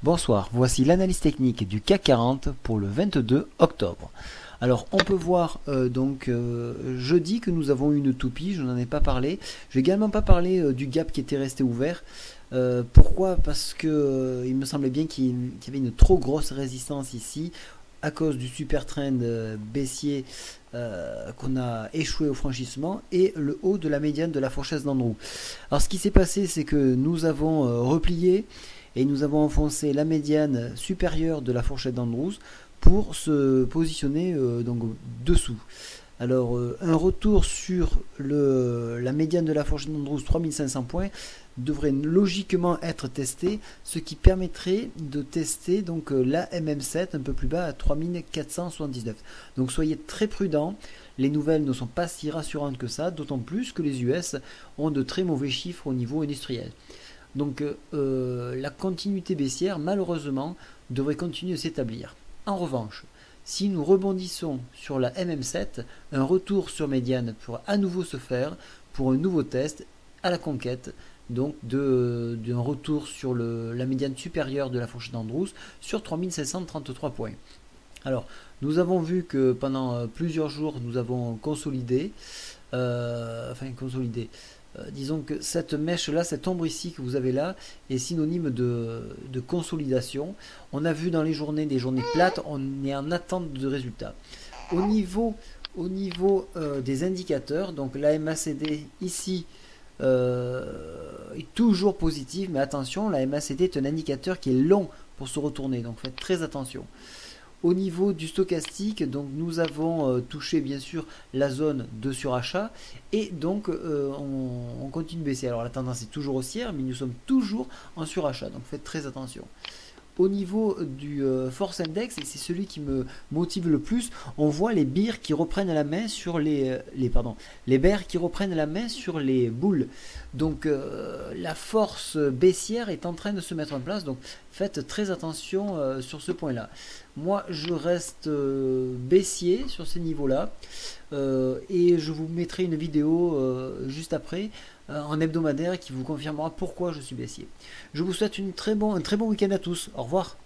Bonsoir, voici l'analyse technique du CAC 40 pour le 22 octobre. Alors on peut voir jeudi que nous avons une toupie, je n'en ai pas parlé. Je n'ai également pas parlé du gap qui était resté ouvert. Pourquoi? Parce que il me semblait bien qu'il y avait une trop grosse résistance ici à cause du super trend baissier qu'on a échoué au franchissement et le haut de la médiane de la fourchette d'Andrew. Alors ce qui s'est passé, c'est que nous avons replié et nous avons enfoncé la médiane supérieure de la fourchette d'Andrews pour se positionner dessous. Alors un retour sur la médiane de la fourchette d'Andrews 3500 points devrait logiquement être testé, ce qui permettrait de tester la MM7 un peu plus bas à 3479. Donc soyez très prudents, les nouvelles ne sont pas si rassurantes que ça, d'autant plus que les US ont de très mauvais chiffres au niveau industriel. Donc la continuité baissière, malheureusement, devrait continuer de s'établir. En revanche, si nous rebondissons sur la MM7, un retour sur médiane pourra à nouveau se faire pour un nouveau test à la conquête d'un retour sur la médiane supérieure de la fourchette d'Andrews sur 3533 points. Alors, nous avons vu que pendant plusieurs jours, nous avons consolidé, disons que cette mèche-là, cette ombre ici que vous avez là, est synonyme de consolidation. On a vu dans les journées des journées plates, on est en attente de résultats. Au niveau, des indicateurs, donc la MACD ici est toujours positive, mais attention, la MACD est un indicateur qui est long pour se retourner, donc faites très attention. Au niveau du stochastique, donc nous avons touché bien sûr la zone de surachat et donc on continue de baisser. Alors la tendance est toujours haussière, mais nous sommes toujours en surachat, donc faites très attention. Au niveau du Force Index, et c'est celui qui me motive le plus, on voit les bears qui reprennent la main sur les bears qui reprennent la main sur les boules. Donc la force baissière est en train de se mettre en place, donc faites très attention sur ce point-là. Moi, je reste baissier sur ces niveaux-là et je vous mettrai une vidéo juste après en hebdomadaire qui vous confirmera pourquoi je suis baissier. Je vous souhaite un très bon week-end à tous. Au revoir.